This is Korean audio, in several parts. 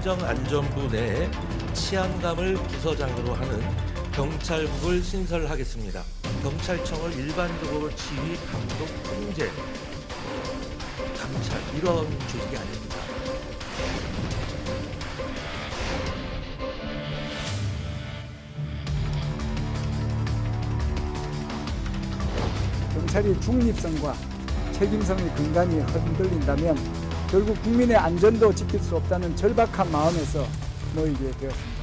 행정안전부 내에 치안감을 부서장으로 하는 경찰국을 신설하겠습니다. 경찰청을 일반적으로 지휘, 감독, 통제, 감찰 이런 조직이 아닙니다. 경찰이 중립성과 책임성의 근간이 흔들린다면 결국 국민의 안전도 지킬 수 없다는 절박한 마음에서 놓이게 되었습니다.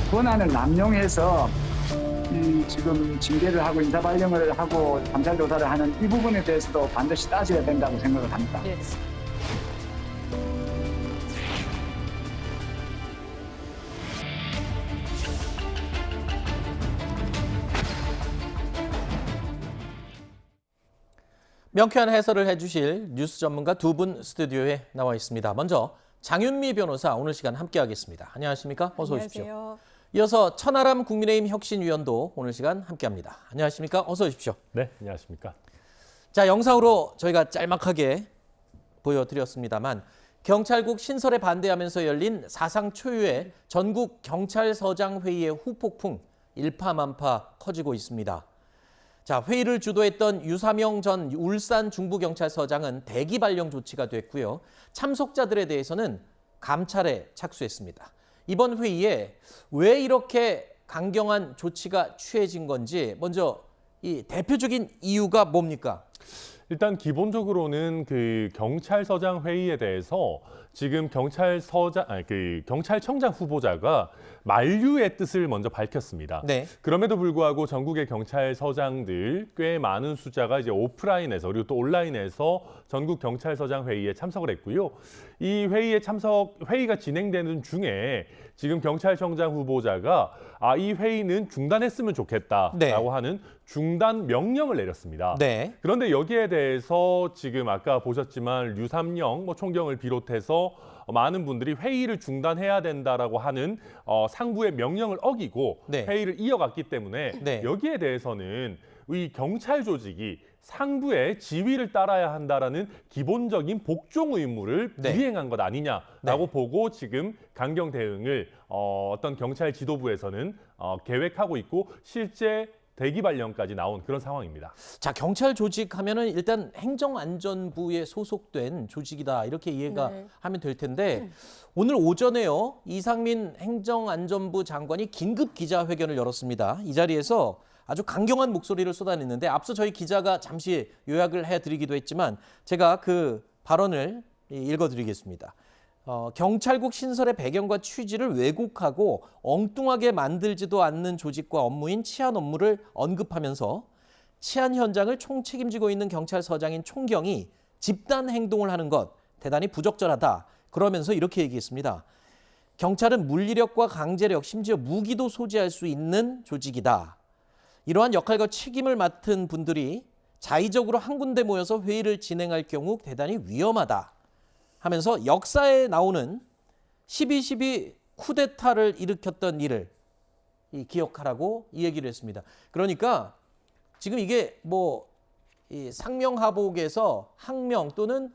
권한을 남용해서 지금 징계를 하고 인사발령을 하고 감찰 조사를 하는 이 부분에 대해서도 반드시 따져야 된다고 생각을 합니다. 네. 명쾌한 해설을 해주실 뉴스 전문가 두 분 스튜디오에 나와 있습니다. 먼저 장윤미 변호사 오늘 시간 함께하겠습니다. 안녕하십니까? 어서 오십시오. 안녕하세요. 이어서 천하람 국민의힘 혁신위원도 오늘 시간 함께합니다. 안녕하십니까? 어서 오십시오. 네, 안녕하십니까? 자, 영상으로 저희가 짤막하게 보여드렸습니다만 경찰국 신설에 반대하면서 열린 사상 초유의 전국 경찰서장 회의의 후폭풍 일파만파 커지고 있습니다. 자, 회의를 주도했던 유사명 전 울산 중부경찰서장은 대기 발령 조치가 됐고요. 참석자들에 대해서는 감찰에 착수했습니다. 이번 회의에 왜 이렇게 강경한 조치가 취해진 건지 먼저 이 대표적인 이유가 뭡니까? 일단 기본적으로는 그 경찰서장 회의에 대해서 지금 경찰청장 후보자가 만류의 뜻을 먼저 밝혔습니다. 네. 그럼에도 불구하고 전국의 경찰서장들 꽤 많은 숫자가 이제 오프라인에서 그리고 또 온라인에서 전국 경찰서장 회의에 참석을 했고요. 이 회의가 진행되는 중에 지금 경찰청장 후보자가 이 회의는 중단했으면 좋겠다라고 네. 하는 중단 명령을 내렸습니다. 네. 그런데 여기에 대해서 지금 아까 보셨지만 류삼영 총경을 비롯해서 많은 분들이 회의를 중단해야 된다라고 하는 상부의 명령을 어기고 네. 회의를 이어갔기 때문에 네. 여기에 대해서는 이 경찰 조직이 상부의 지휘를 따라야 한다라는 기본적인 복종 의무를 네. 불이행한 것 아니냐라고 네. 보고 지금 강경 대응을 어떤 경찰 지도부에서는 계획하고 있고 실제 대기 발령까지 나온 그런 상황입니다. 자, 경찰 조직 하면은 일단 행정안전부에 소속된 조직이다 이렇게 이해가 네. 하면 될 텐데 오늘 오전에요 이상민 행정안전부 장관이 긴급 기자회견을 열었습니다. 이 자리에서 아주 강경한 목소리를 쏟아냈는데 앞서 저희 기자가 잠시 요약을 해드리기도 했지만 제가 그 발언을 읽어드리겠습니다. 경찰국 신설의 배경과 취지를 왜곡하고 엉뚱하게 만들지도 않는 조직과 업무인 치안 업무를 언급하면서 치안 현장을 총책임지고 있는 경찰서장인 총경이 집단 행동을 하는 것 대단히 부적절하다. 그러면서 이렇게 얘기했습니다. 경찰은 물리력과 강제력, 심지어 무기도 소지할 수 있는 조직이다. 이러한 역할과 책임을 맡은 분들이 자의적으로 한 군데 모여서 회의를 진행할 경우 대단히 위험하다. 하면서 역사에 나오는 12.12 쿠데타를 일으켰던 일을 기억하라고 이 얘기를 했습니다. 그러니까 지금 이게 이 상명하복에서 항명 또는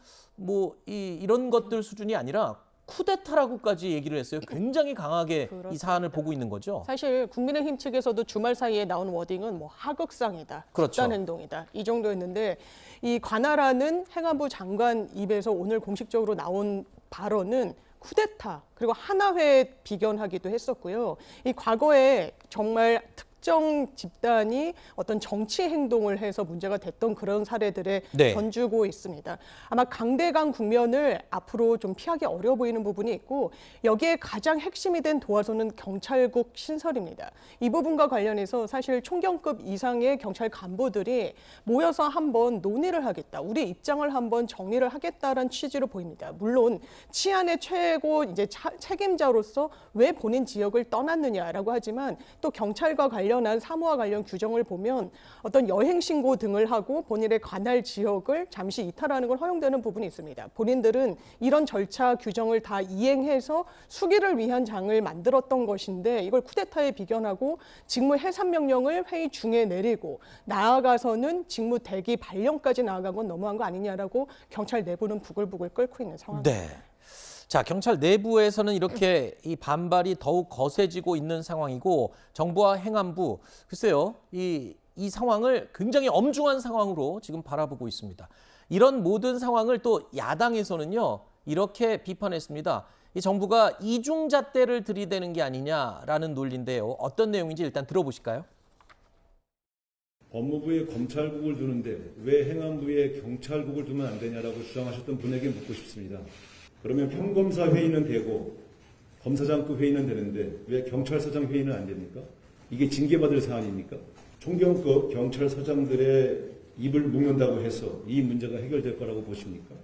이런 것들 수준이 아니라 쿠데타라고까지 얘기를 했어요. 굉장히 강하게 그렇습니다. 이 사안을 보고 있는 거죠. 사실 국민의힘 측에서도 주말 사이에 나온 워딩은 하극상이다, 그렇죠. 집단 행동이다 이 정도였는데 이 관할하는 행안부 장관 입에서 오늘 공식적으로 나온 발언은 쿠데타 그리고 하나회에 비견하기도 했었고요. 이 과거에 정말 특정 집단이 어떤 정치 행동을 해서 문제가 됐던 그런 사례들에 네. 전주고 있습니다. 아마 강대강 국면을 앞으로 좀 피하기 어려워 보이는 부분이 있고 여기에 가장 핵심이 된 도화선은 경찰국 신설입니다. 이 부분과 관련해서 사실 총경급 이상의 경찰 간부들이 모여서 한번 논의를 하겠다. 우리 입장을 한번 정리를 하겠다라는 취지로 보입니다. 물론 치안의 최고 책임자로서 왜 본인 지역을 떠났느냐라고 하지만 또 경찰과 관련 관련한 사무와 관련 규정을 보면 어떤 여행 신고 등을 하고 본인의 관할 지역을 잠시 이탈하는 건 허용되는 부분이 있습니다. 본인들은 이런 절차 규정을 다 이행해서 수기를 위한 장을 만들었던 것인데 이걸 쿠데타에 비견하고 직무 해산 명령을 회의 중에 내리고 나아가서는 직무 대기 발령까지 나아간 건 너무한 거 아니냐라고 경찰 내부는 부글부글 끓고 있는 상황입니다. 네. 자, 경찰 내부에서는 이렇게 이 반발이 더욱 거세지고 있는 상황이고 정부와 행안부, 글쎄요, 이 상황을 굉장히 엄중한 상황으로 지금 바라보고 있습니다. 이런 모든 상황을 또 야당에서는요, 이렇게 비판했습니다. 이 정부가 이중잣대를 들이대는 게 아니냐라는 논리인데요. 어떤 내용인지 일단 들어보실까요? 법무부에 검찰국을 두는데 왜 행안부에 경찰국을 두면 안 되냐라고 주장하셨던 분에게 묻고 싶습니다. 그러면 평검사 회의는 되고 검사장급 회의는 되는데 왜 경찰서장 회의는 안 됩니까? 이게 징계받을 사안입니까? 총경급 경찰서장들의 입을 묶는다고 해서 이 문제가 해결될 거라고 보십니까?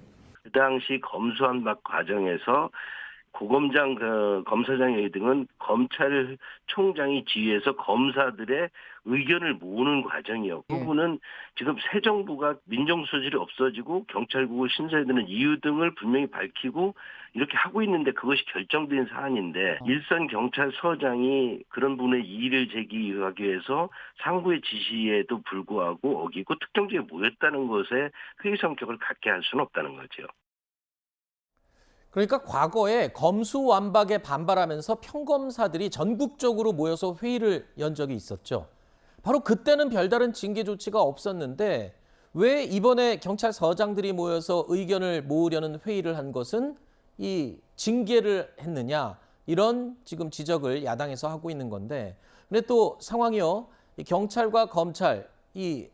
그 당시 검수한 과정에서 고검장, 검사장 회의 등은 검찰총장이 지휘해서 검사들의 의견을 모으는 과정이었고, 그 부분은 지금 새 정부가 민정수석실이 없어지고 경찰국을 신설해야 되는 이유 등을 분명히 밝히고 이렇게 하고 있는데 그것이 결정된 사안인데 일선 경찰서장이 그런 분의 이의를 제기하기 위해서 상부의 지시에도 불구하고 어기고 특정지에 모였다는 것에 회의 성격을 갖게 할 수는 없다는 거죠. 그러니까 과거에 검수완박에 반발하면서 평검사들이 전국적으로 모여서 회의를 연 적이 있었죠. 바로 그때는 별다른 징계 조치가 없었는데 왜 이번에 경찰서장들이 모여서 의견을 모으려는 회의를 한 것은 이 징계를 했느냐, 이런 지금 지적을 야당에서 하고 있는 건데, 근데 또 상황이요, 이 경찰과 검찰 이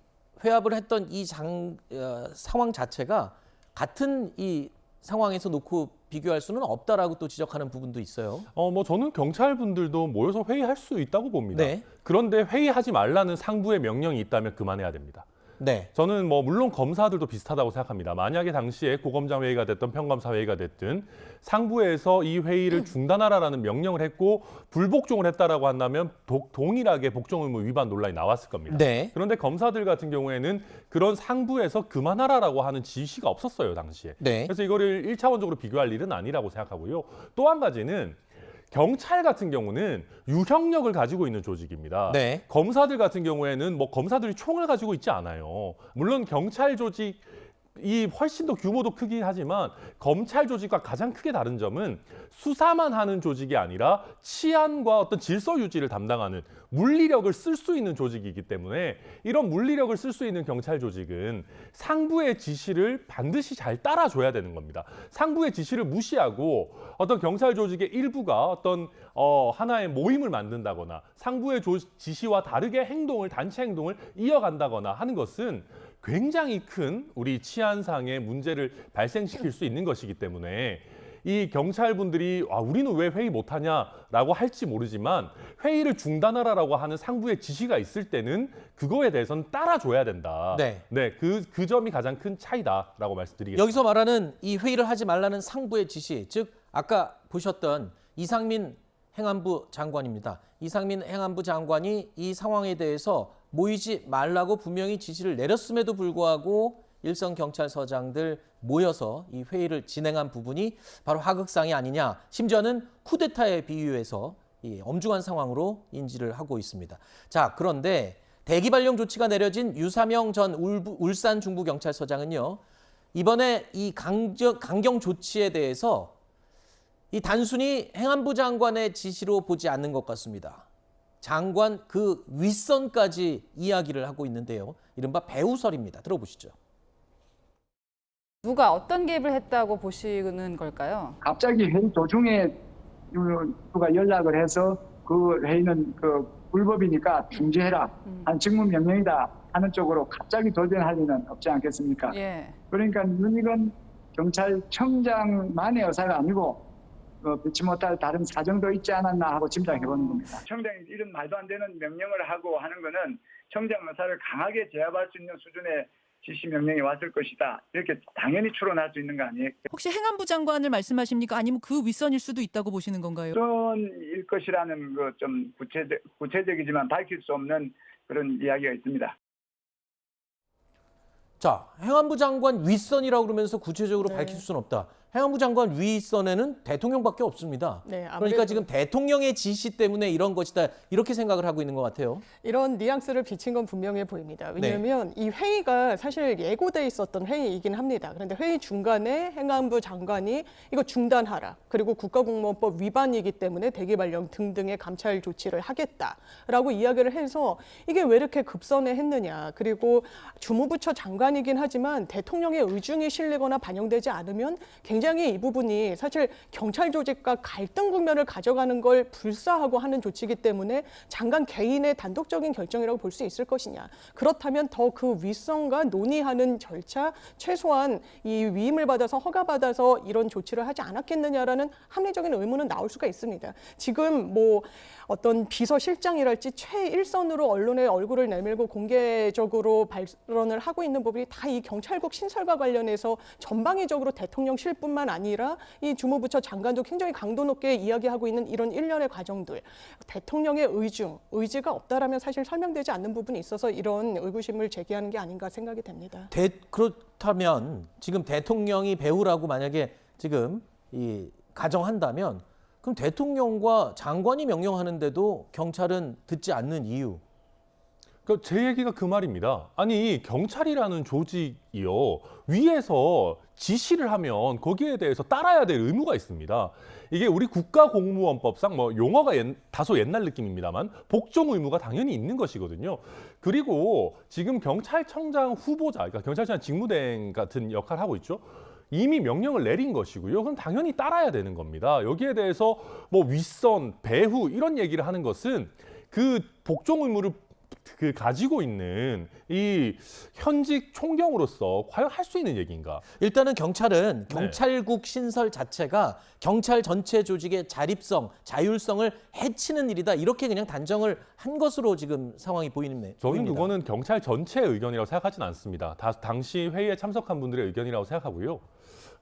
회합을 했던 이 상황 자체가 같은 이 상황에서 놓고 비교할 수는 없다라고 또 지적하는 부분도 있어요. 저는 경찰분들도 모여서 회의할 수 있다고 봅니다. 네. 그런데 회의하지 말라는 상부의 명령이 있다면 그만해야 됩니다. 네. 저는 물론 검사들도 비슷하다고 생각합니다. 만약에 당시에 고검장 회의가 됐든 평검사 회의가 됐든 상부에서 이 회의를 중단하라라는 명령을 했고 불복종을 했다라고 한다면 동일하게 복종 의무 위반 논란이 나왔을 겁니다. 네. 그런데 검사들 같은 경우에는 그런 상부에서 그만하라라고 하는 지시가 없었어요, 당시에. 네. 그래서 이거를 1차원적으로 비교할 일은 아니라고 생각하고요. 또 한 가지는 경찰 같은 경우는 유형력을 가지고 있는 조직입니다. 네. 검사들 같은 경우에는 검사들이 총을 가지고 있지 않아요. 물론 경찰 조직이 훨씬 더 규모도 크긴 하지만 검찰 조직과 가장 크게 다른 점은 수사만 하는 조직이 아니라 치안과 어떤 질서 유지를 담당하는 물리력을 쓸 수 있는 조직이기 때문에 이런 물리력을 쓸 수 있는 경찰 조직은 상부의 지시를 반드시 잘 따라줘야 되는 겁니다. 상부의 지시를 무시하고 어떤 경찰 조직의 일부가 어떤 하나의 모임을 만든다거나 상부의 지시와 다르게 단체 행동을 이어간다거나 하는 것은 굉장히 큰 우리 치안상의 문제를 발생시킬 수 있는 것이기 때문에 이 경찰분들이 우리는 왜 회의 못하냐라고 할지 모르지만 회의를 중단하라라고 하는 상부의 지시가 있을 때는 그거에 대해서는 따라줘야 된다. 네. 그 점이 가장 큰 차이다라고 말씀드리겠습니다. 여기서 말하는 이 회의를 하지 말라는 상부의 지시, 즉 아까 보셨던 이상민 행안부 장관입니다. 이상민 행안부 장관이 이 상황에 대해서 모이지 말라고 분명히 지시를 내렸음에도 불구하고 일선 경찰서장들 모여서 이 회의를 진행한 부분이 바로 하극상이 아니냐, 심지어는 쿠데타에 비유해서 이 엄중한 상황으로 인지를 하고 있습니다. 자, 그런데 대기 발령 조치가 내려진 유사명 전 울산 중부경찰서장은요, 이번에 이 강경 조치에 대해서 이 단순히 행안부 장관의 지시로 보지 않는 것 같습니다. 장관 그 윗선까지 이야기를 하고 있는데요. 이른바 배우설입니다. 들어보시죠. 누가 어떤 개입을 했다고 보시는 걸까요? 갑자기 회의 도중에 누가 연락을 해서 그 회의는 불법이니까 중지해라, 한 직무 명령이다 하는 쪽으로 갑자기 돌변할 리는 없지 않겠습니까? 예. 그러니까 이건 경찰청장만의 의사가 아니고 믿지 못할 다른 사정도 있지 않았나 하고 짐작해보는 겁니다. 청장이 이런 말도 안 되는 명령을 하고 하는 거는 청장 의사를 강하게 제압할 수 있는 수준의 지시 명령이 왔을 것이다. 이렇게 당연히 추론할 수 있는 거 아니에요? 혹시 행안부 장관을 말씀하십니까? 아니면 그 윗선일 수도 있다고 보시는 건가요? 윗선일 것이라는 그 좀 구체적이지만 밝힐 수 없는 그런 이야기가 있습니다. 자, 행안부 장관 윗선이라고 그러면서 구체적으로 밝힐 수는 없다. 행안부 장관 윗선에는 대통령밖에 없습니다. 네, 그러니까 아무래도 지금 대통령의 지시 때문에 이런 것이다. 이렇게 생각을 하고 있는 것 같아요. 이런 뉘앙스를 비친 건 분명해 보입니다. 왜냐하면 이 회의가 사실 예고돼 있었던 회의이긴 합니다. 그런데 회의 중간에 행안부 장관이 이거 중단하라. 그리고 국가공무원법 위반이기 때문에 대기발령 등등의 감찰 조치를 하겠다라고 이야기를 해서 이게 왜 이렇게 급선회 했느냐. 그리고 주무부처 장관이긴 하지만 대통령의 의중이 실리거나 반영되지 않으면 굉장히 이 부분이 사실 경찰 조직과 갈등 국면을 가져가는 걸 불사하고 하는 조치이기 때문에 장관 개인의 단독적인 결정이라고 볼 수 있을 것이냐. 그렇다면 더 그 윗선과 논의하는 절차, 최소한 이 위임을 받아서 허가받아서 이런 조치를 하지 않았겠느냐라는 합리적인 의문은 나올 수가 있습니다. 지금 뭐 어떤 비서실장이랄지 최일선으로 언론에 얼굴을 내밀고 공개적으로 발언을 하고 있는 부분이 다 이 경찰국 신설과 관련해서 전방위적으로 대통령실뿐만 아니라 이 주무부처 장관도 굉장히 강도 높게 이야기하고 있는 이런 일련의 과정들. 대통령의 의중, 의지가 없다라면 사실 설명되지 않는 부분이 있어서 이런 의구심을 제기하는 게 아닌가 생각이 됩니다. 그렇다면 지금 대통령이 배후라고 만약에 지금 가정한다면 그럼 대통령과 장관이 명령하는데도 경찰은 듣지 않는 이유. 그러니까 제 얘기가 그 말입니다. 아니 경찰이라는 조직이요. 위에서 지시를 하면 거기에 대해서 따라야 될 의무가 있습니다. 이게 우리 국가공무원법상 뭐 용어가 다소 옛날 느낌입니다만 복종 의무가 당연히 있는 것이거든요. 그리고 지금 경찰청장 후보자, 그러니까 경찰청장 직무대행 같은 역할을 하고 있죠. 이미 명령을 내린 것이고요. 그럼 당연히 따라야 되는 겁니다. 여기에 대해서 뭐 윗선, 배후 이런 얘기를 하는 것은 그 복종 의무를 가지고 있는 이 현직 총경으로서 과연 할 수 있는 얘기인가? 일단은 경찰은 경찰국 신설 자체가 경찰 전체 조직의 자립성, 자율성을 해치는 일이다. 이렇게 그냥 단정을 한 것으로 지금 상황이 보이는 저는 그거는 경찰 전체의 의견이라고 생각하지는 않습니다. 당시 회의에 참석한 분들의 의견이라고 생각하고요.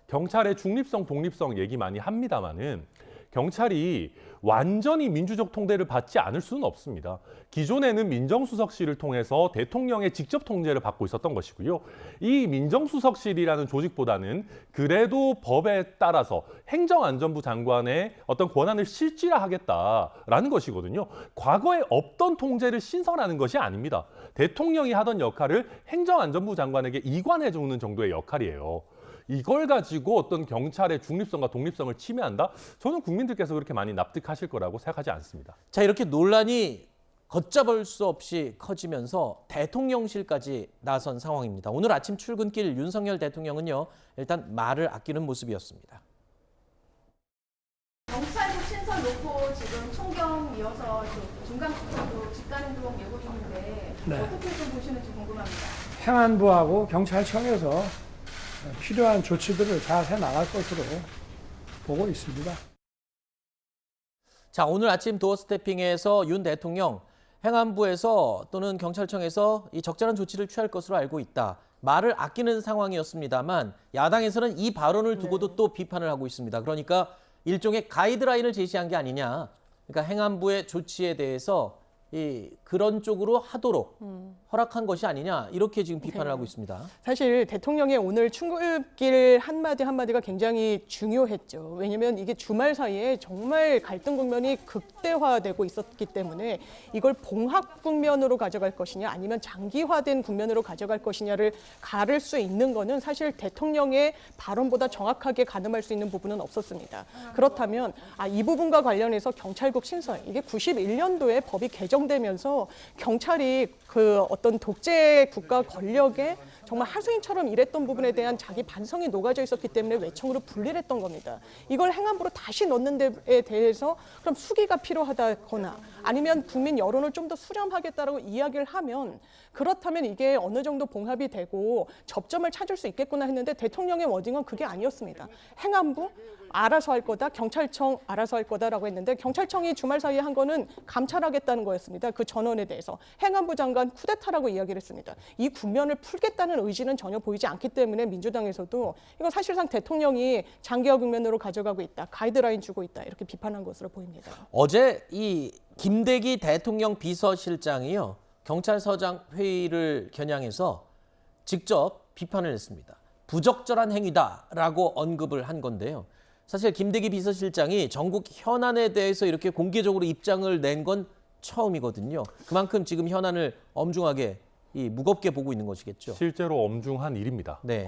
경찰의 중립성, 독립성 얘기 많이 합니다마는 경찰이 완전히 민주적 통제를 받지 않을 수는 없습니다. 기존에는 민정수석실을 통해서 대통령의 직접 통제를 받고 있었던 것이고요. 이 민정수석실이라는 조직보다는 그래도 법에 따라서 행정안전부 장관의 어떤 권한을 실질화하겠다라는 것이거든요. 과거에 없던 통제를 신설하는 것이 아닙니다. 대통령이 하던 역할을 행정안전부 장관에게 이관해주는 정도의 역할이에요. 이걸 가지고 어떤 경찰의 중립성과 독립성을 침해한다? 저는 국민들께서 그렇게 많이 납득하실 거라고 생각하지 않습니다. 자, 이렇게 논란이 걷잡을 수 없이 커지면서 대통령실까지 나선 상황입니다. 오늘 아침 출근길 윤석열 대통령은요, 일단 말을 아끼는 모습이었습니다. 경찰국 신설 놓고 지금 총경 이어서 중간국장도 직간행동 예고 중인데 어떻게 좀 보시는지 궁금합니다. 행안부하고 경찰청에서 필요한 조치들을 잘 해나갈 것으로 보고 있습니다. 자, 오늘 아침 도어 스태핑에서 윤 대통령 행안부에서 또는 경찰청에서 이 적절한 조치를 취할 것으로 알고 있다. 말을 아끼는 상황이었습니다만 야당에서는 이 발언을 두고도 또 비판을 하고 있습니다. 그러니까 일종의 가이드라인을 제시한 게 아니냐. 그러니까 행안부의 조치에 대해서 그런 쪽으로 하도록 허락한 것이 아니냐 이렇게 지금 비판을 하고 있습니다. 사실 대통령의 오늘 출근길 한마디 한마디가 굉장히 중요했죠. 왜냐하면 이게 주말 사이에 정말 갈등 국면이 극대화되고 있었기 때문에 이걸 봉합 국면으로 가져갈 것이냐 아니면 장기화된 국면으로 가져갈 것이냐를 가를 수 있는 거는 사실 대통령의 발언보다 정확하게 가늠할 수 있는 부분은 없었습니다. 그렇다면 이 부분과 관련해서 경찰국 신설, 이게 91년도에 법이 개정되면서 경찰이 그 어떤 독재 국가 권력에 정말 하수인처럼 일했던 부분에 대한 자기 반성이 녹아져 있었기 때문에 외청으로 분리를 했던 겁니다. 이걸 행안부로 다시 넣는 데에 대해서 그럼 수기가 필요하다거나 아니면 국민 여론을 좀 더 수렴하겠다라고 이야기를 하면 그렇다면 이게 어느 정도 봉합이 되고 접점을 찾을 수 있겠구나 했는데 대통령의 워딩은 그게 아니었습니다. 행안부 알아서 할 거다, 경찰청 알아서 할 거다라고 했는데 경찰청이 주말 사이에 한 거는 감찰하겠다는 거였습니다. 그 전원에 대해서 행안부 장관 쿠데타라고 이야기를 했습니다. 이 국면을 풀겠다는 하겠다는 의지는 전혀 보이지 않기 때문에 민주당에서도 이건 사실상 대통령이 장기화 국면으로 가져가고 있다, 가이드라인 주고 있다 이렇게 비판한 것으로 보입니다. 어제 이 김대기 대통령 비서실장이요, 경찰서장 회의를 겨냥해서 직접 비판을 했습니다. 부적절한 행위다라고 언급을 한 건데요. 사실 김대기 비서실장이 전국 현안에 대해서 이렇게 공개적으로 입장을 낸 건 처음이거든요. 그만큼 지금 현안을 엄중하게 무겁게 보고 있는 것이겠죠. 실제로 엄중한 일입니다. 네.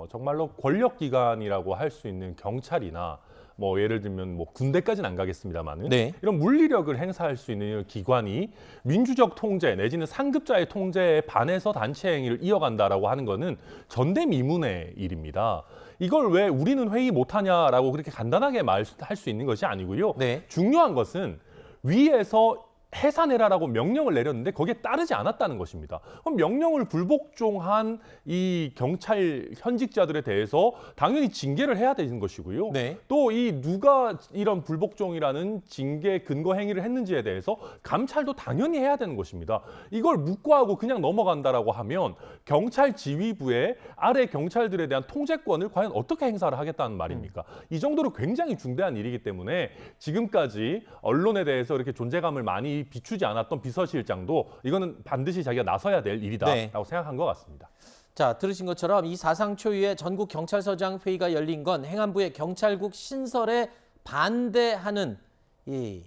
정말로 권력기관이라고 할 수 있는 경찰이나 뭐 예를 들면 뭐 군대까지는 안 가겠습니다만은 네. 이런 물리력을 행사할 수 있는 기관이 민주적 통제 내지는 상급자의 통제에 반해서 단체 행위를 이어간다라고 하는 거는 전대미문의 일입니다. 이걸 왜 우리는 회의 못하냐라고 그렇게 간단하게 말할 수 있는 것이 아니고요. 네. 중요한 것은 위에서 해산해라라고 명령을 내렸는데 거기에 따르지 않았다는 것입니다. 그럼 명령을 불복종한 이 경찰 현직자들에 대해서 당연히 징계를 해야 되는 것이고요. 네. 또 이 누가 이런 불복종이라는 징계 근거 행위를 했는지에 대해서 감찰도 당연히 해야 되는 것입니다. 이걸 묵과하고 그냥 넘어간다라고 하면 경찰 지휘부의 아래 경찰들에 대한 통제권을 과연 어떻게 행사를 하겠다는 말입니까? 이 정도로 굉장히 중대한 일이기 때문에 지금까지 언론에 대해서 이렇게 존재감을 많이 비추지 않았던 비서실장도 이거는 반드시 자기가 나서야 될 일이다라고 생각한 것 같습니다. 자, 들으신 것처럼 이 사상 초유의 전국 경찰서장 회의가 열린 건 행안부의 경찰국 신설에 반대하는 이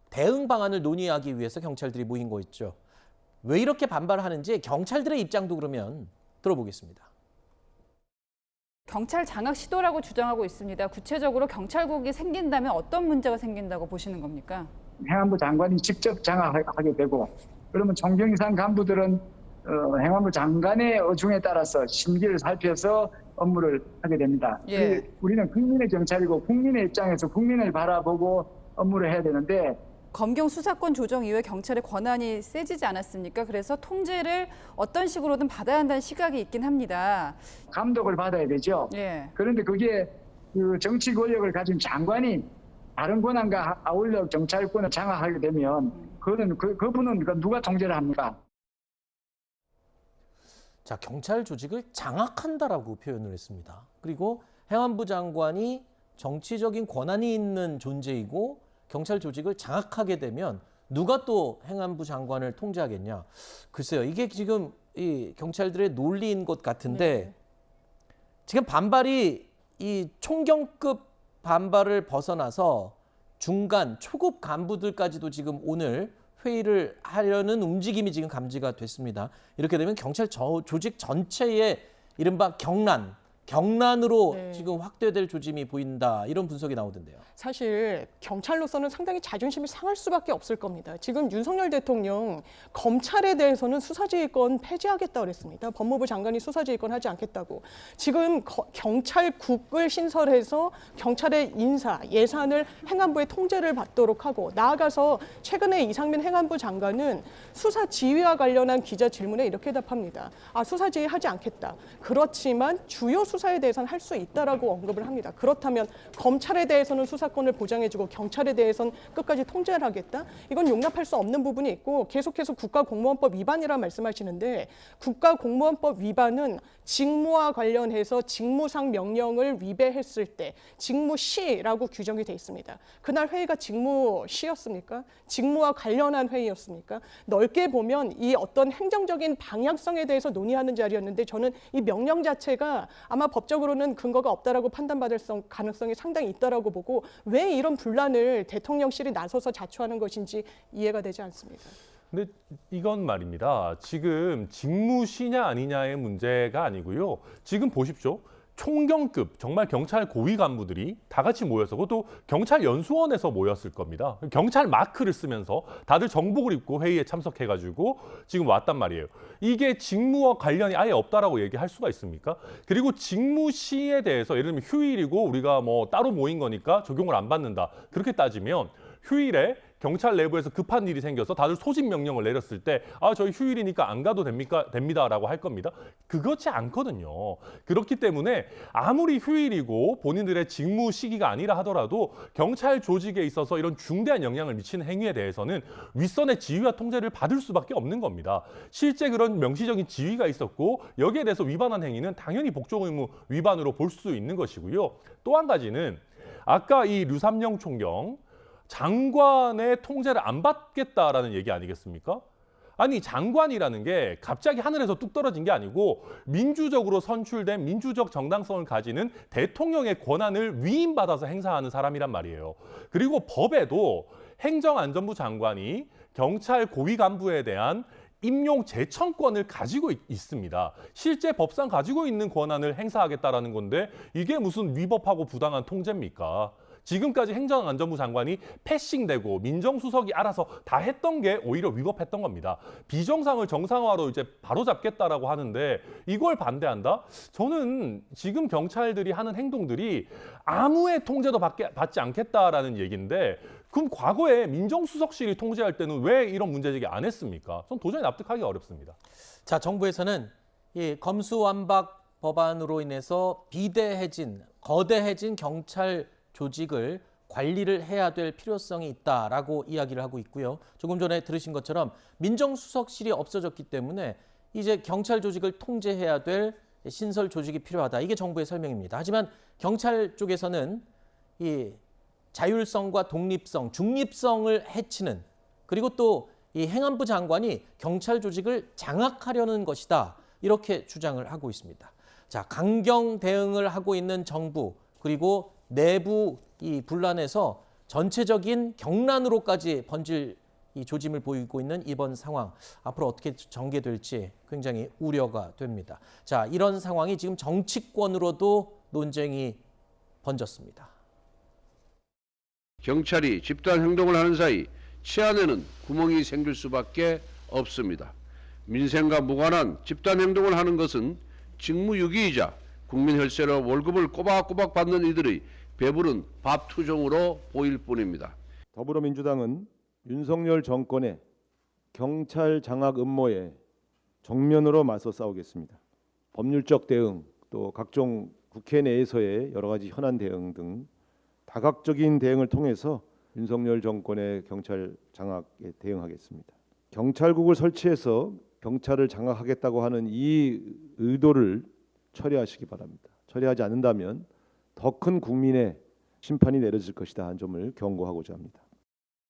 대응 방안을 논의하기 위해서 경찰들이 모인 거였죠. 왜 이렇게 반발하는지 경찰들의 입장도 그러면 들어보겠습니다. 경찰 장악 시도라고 주장하고 있습니다. 구체적으로 경찰국이 생긴다면 어떤 문제가 생긴다고 보시는 겁니까? 행안부 장관이 직접 장악하게 되고, 그러면 총경이상 간부들은 행안부 장관의 어중에 따라서 심기를 살펴서 업무를 하게 됩니다. 예. 우리는 국민의 경찰이고 국민의 입장에서 국민을 바라보고 업무를 해야 되는데, 검경 수사권 조정 이후에 경찰의 권한이 세지지 않았습니까? 그래서 통제를 어떤 식으로든 받아야 한다는 시각이 있긴 합니다. 감독을 받아야 되죠. 예. 그런데 그게 그 정치 권력을 가진 장관이 다른 권한과 아울러 경찰권을 장악하게 되면 그분은 누가 통제를 합니까? 자, 경찰 조직을 장악한다라고 표현을 했습니다. 그리고 행안부 장관이 정치적인 권한이 있는 존재이고 경찰 조직을 장악하게 되면 누가 또 행안부 장관을 통제하겠냐? 글쎄요, 이게 지금 이 경찰들의 논리인 것 같은데 지금 반발이 이 총경급 반발을 벗어나서 중간, 초급 간부들까지도 지금 오늘 회의를 하려는 움직임이 지금 감지가 됐습니다. 이렇게 되면 경찰 조직 전체의 이른바 경란으로 지금 확대될 조짐이 보인다, 이런 분석이 나오던데요. 사실 경찰로서는 상당히 자존심이 상할 수밖에 없을 겁니다. 지금 윤석열 대통령 검찰에 대해서는 수사지휘권 폐지하겠다고 그랬습니다. 법무부 장관이 수사지휘권 하지 않겠다고. 지금 경찰국을 신설해서 경찰의 인사, 예산을 행안부의 통제를 받도록 하고, 나아가서 최근에 이상민 행안부 장관은 수사지휘와 관련한 기자 질문에 이렇게 답합니다. 수사지휘 하지 않겠다. 그렇지만 주요 수사에 대해서는 할 수 있다라고 언급을 합니다. 그렇다면 검찰에 대해서는 수사권을 보장해주고 경찰에 대해서는 끝까지 통제를 하겠다? 이건 용납할 수 없는 부분이 있고, 계속해서 국가공무원법 위반이라 말씀하시는데, 국가공무원법 위반은 직무와 관련해서 직무상 명령을 위배했을 때 직무시라고 규정이 돼 있습니다. 그날 회의가 직무시였습니까? 직무와 관련한 회의였습니까? 넓게 보면 이 어떤 행정적인 방향성에 대해서 논의하는 자리였는데, 저는 이 명령 자체가 아마 법적으로는 근거가 없다라고 판단받을 가능성이 상당히 있다라고 보고, 왜 이런 분란을 대통령실이 나서서 자초하는 것인지 이해가 되지 않습니다. 근데 이건 말입니다. 지금 직무시냐 아니냐의 문제가 아니고요. 지금 보십시오. 총경급, 정말 경찰 고위 간부들이 다 같이 모여서, 그것도 경찰 연수원에서 모였을 겁니다. 경찰 마크를 쓰면서 다들 정복을 입고 회의에 참석해가지고 지금 왔단 말이에요. 이게 직무와 관련이 아예 없다라고 얘기할 수가 있습니까? 그리고 직무시에 대해서 예를 들면 휴일이고 우리가 뭐 따로 모인 거니까 적용을 안 받는다, 그렇게 따지면 휴일에 경찰 내부에서 급한 일이 생겨서 다들 소집 명령을 내렸을 때 저희 휴일이니까 안 가도 됩니다라고 할 겁니다. 그렇지 않거든요. 그렇기 때문에 아무리 휴일이고 본인들의 직무 시기가 아니라 하더라도 경찰 조직에 있어서 이런 중대한 영향을 미치는 행위에 대해서는 윗선의 지휘와 통제를 받을 수밖에 없는 겁니다. 실제 그런 명시적인 지휘가 있었고 여기에 대해서 위반한 행위는 당연히 복종 의무 위반으로 볼 수 있는 것이고요. 또 한 가지는 아까 이 류삼영 총경 장관의 통제를 안 받겠다라는 얘기 아니겠습니까? 아니 장관이라는 게 갑자기 하늘에서 뚝 떨어진 게 아니고 민주적으로 선출된 민주적 정당성을 가지는 대통령의 권한을 위임받아서 행사하는 사람이란 말이에요. 그리고 법에도 행정안전부 장관이 경찰 고위 간부에 대한 임용 제청권을 가지고 있습니다. 실제 법상 가지고 있는 권한을 행사하겠다라는 건데 이게 무슨 위법하고 부당한 통제입니까? 지금까지 행정안전부 장관이 패싱되고 민정수석이 알아서 다 했던 게 오히려 위법했던 겁니다. 비정상을 정상화로 이제 바로잡겠다라고 하는데 이걸 반대한다? 저는 지금 경찰들이 하는 행동들이 아무의 통제도 받지 않겠다라는 얘기인데 그럼 과거에 민정수석실이 통제할 때는 왜 이런 문제제기 안 했습니까? 전 도저히 납득하기 어렵습니다. 자, 정부에서는 이 검수완박 법안으로 인해서 비대해진, 거대해진 경찰 조직을 관리를 해야 될 필요성이 있다라고 이야기를 하고 있고요. 조금 전에 들으신 것처럼 민정수석실이 없어졌기 때문에 이제 경찰 조직을 통제해야 될 신설 조직이 필요하다. 이게 정부의 설명입니다. 하지만 경찰 쪽에서는 이 자율성과 독립성, 중립성을 해치는 그리고 또 이 행안부 장관이 경찰 조직을 장악하려는 것이다. 이렇게 주장을 하고 있습니다. 자, 강경 대응을 하고 있는 정부 그리고 내부 이 분란에서 전체적인 경란으로까지 번질 이 조짐을 보이고 있는 이번 상황 앞으로 어떻게 전개될지 굉장히 우려가 됩니다. 자, 이런 상황이 지금 정치권으로도 논쟁이 번졌습니다. 경찰이 집단 행동을 하는 사이 치안에는 구멍이 생길 수밖에 없습니다. 민생과 무관한 집단 행동을 하는 것은 직무유기이자 국민 혈세로 월급을 꼬박꼬박 받는 이들의 배부른 밥투정으로 보일 뿐입니다. 더불어민주당은 윤석열 정권의 경찰 장악 음모에 정면으로 맞서 싸우겠습니다. 법률적 대응, 또 각종 국회 내에서의 여러 가지 현안 대응 등 다각적인 대응을 통해서 윤석열 정권의 경찰 장악에 대응하겠습니다. 경찰국을 설치해서 경찰을 장악하겠다고 하는 이 의도를 처리하시기 바랍니다. 처리하지 않는다면 더 큰 국민의 심판이 내려질 것이다 한 점을 경고하고자 합니다.